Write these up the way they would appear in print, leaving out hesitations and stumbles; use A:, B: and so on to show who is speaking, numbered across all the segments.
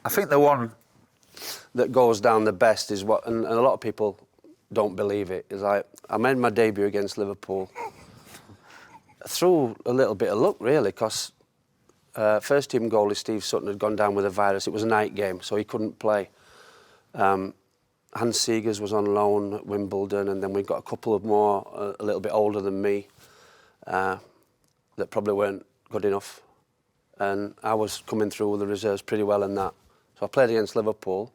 A: I think the one that goes down the best is what, and a lot of people don't believe it, is I made my debut against Liverpool through a little bit of luck, really, because first team goalie Steve Sutton had gone down with a virus. It was a night game, so he couldn't play. Hans Seegers was on loan at Wimbledon, and then we got a couple of more a little bit older than me that probably weren't good enough. And I was coming through with the reserves pretty well in that. So I played against Liverpool.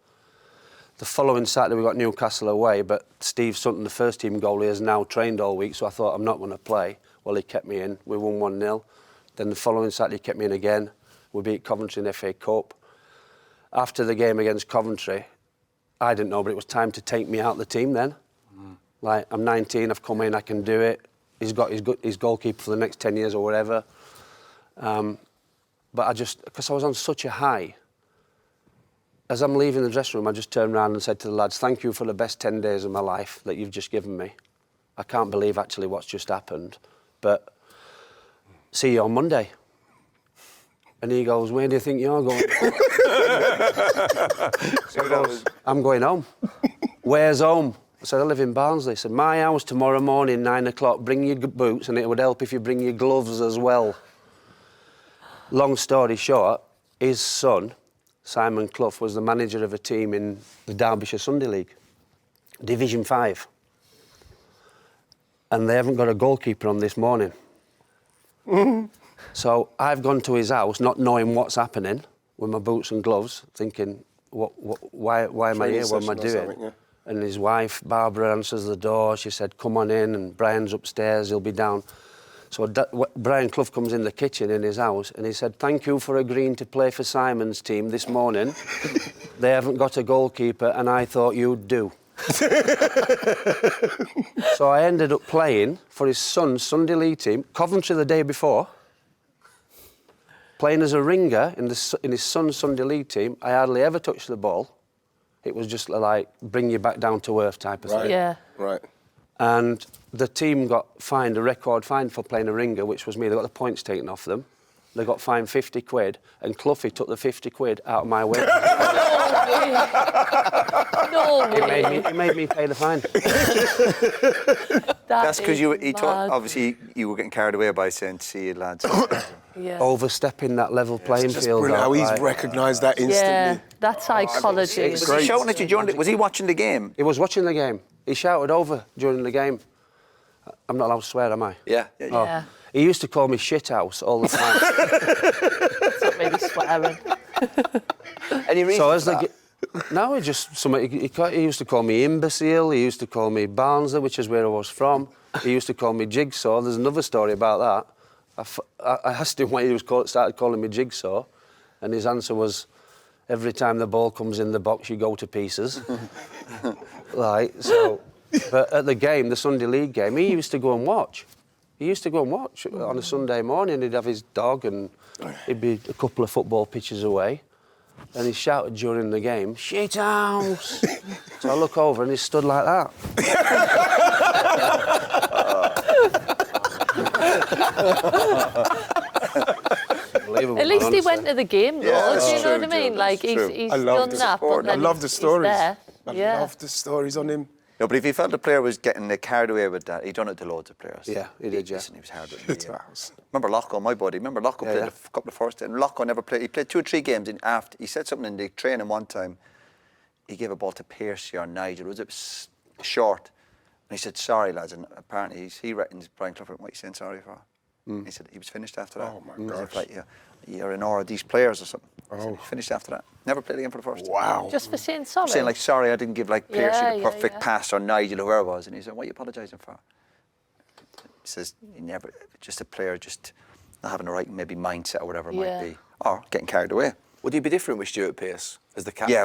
A: The following Saturday we got Newcastle away, but Steve Sutton, the first team goalie, has now trained all week, so I thought I'm not going to play. Well, he kept me in. We won 1-0. Then the following Saturday he kept me in again. We beat Coventry in the FA Cup. After the game against Coventry, I didn't know, but it was time to take me out of the team then. Like, I'm 19, I've come in, I can do it. He's got his goalkeeper for the next 10 years or whatever. But I just, because I was on such a high, as I'm leaving the dressing room, I just turned around and said to the lads, thank you for the best 10 days of my life that you've just given me. I can't believe actually what's just happened, but see you on Monday. And he goes, where do you think you're going? So he goes, I'm going home. Where's home? I said, I live in Barnsley. He said, my house tomorrow morning, 9 o'clock, bring your boots, and it would help if you bring your gloves as well. Long story short, his son, Simon Clough, was the manager of a team in the Derbyshire Sunday League, Division 5. And they haven't got a goalkeeper on this morning. So I've gone to his house, not knowing what's happening, with my boots and gloves, thinking, why am I here? What am I doing? Yeah. And his wife, Barbara, answers the door. She said, come on in, and Brian's upstairs, he'll be down. So Brian Clough comes in the kitchen in his house and he said, thank you for agreeing to play for Simon's team this morning. They haven't got a goalkeeper and I thought you'd do. So I ended up playing for his son's Sunday League team, Coventry the day before, playing as a ringer in his son's Sunday League team. I hardly ever touched the ball. It was just like bring you back down to earth type of thing.
B: Yeah.
C: Right.
A: And the team got fined, a record fine for playing a ringer, which was me. They got the points taken off them. They got fined 50 quid, and Cloughie took the 50 quid out of my way.
B: No way.
A: He made me pay the fine.
D: That's because he thought, obviously, you were getting carried away by saying, see you, lads.
B: Yeah.
A: Overstepping that level playing field.
C: How he's recognised that instantly.
B: Yeah, that psychology.
D: Was he shouting at you during was he watching the game?
A: He was watching the game. He shouted over during the game. I'm not allowed to swear, am I?
D: Yeah.
B: Yeah.
A: He used to call me shithouse all the time.
B: That's not really swearing.
D: Any reason for that?
A: No, he just... He used to call me imbecile. He used to call me Barnsley, which is where I was from. He used to call me Jigsaw. There's another story about that. I asked him why he started calling me Jigsaw, and his answer was, every time the ball comes in the box, you go to pieces. Like, so... But at the game, the Sunday League game, he used to go and watch. He used to go and watch on a Sunday morning. He'd have his dog and he'd be a couple of football pitches away. And he shouted during the game, shit house! So I look over and he stood like that.
B: At least he went to the game, though.
D: Yeah,
B: do you know
D: true,
B: what I mean?
D: Joe,
B: Like,
D: he's
B: he's done that, but then
C: I love the stories.
B: I
C: love the stories on him.
D: No, but if he felt the player was getting carried away with that, he'd done it to loads of players.
A: Yeah, he did, yeah.
D: Listen, he was hard with me. Remember Lochco, my buddy? Remember Lochco played a couple of first, and Lochco never played. He played 2 or 3 games after. He said something in the training one time. He gave a ball to Piercy or Nigel. It was short. And he said, sorry, lads. And apparently he reckons Brian Clough, what are you saying sorry for? He said he was finished after that.
C: Oh, my gosh.
D: Like, you're in awe of these players or something.
C: Oh.
D: He finished after that. Never played again for the first.
C: Wow.
B: Just for saying sorry?
D: Saying, like, sorry, I didn't give, like, Piercy the perfect pass, or Nigel, whoever it was. And he said, what are you apologising for? He says, he never, just a player just not having the right, maybe, mindset or whatever it might be. Or getting carried away.
E: Would he be different with Stuart Pearce as the captain?
D: Yeah.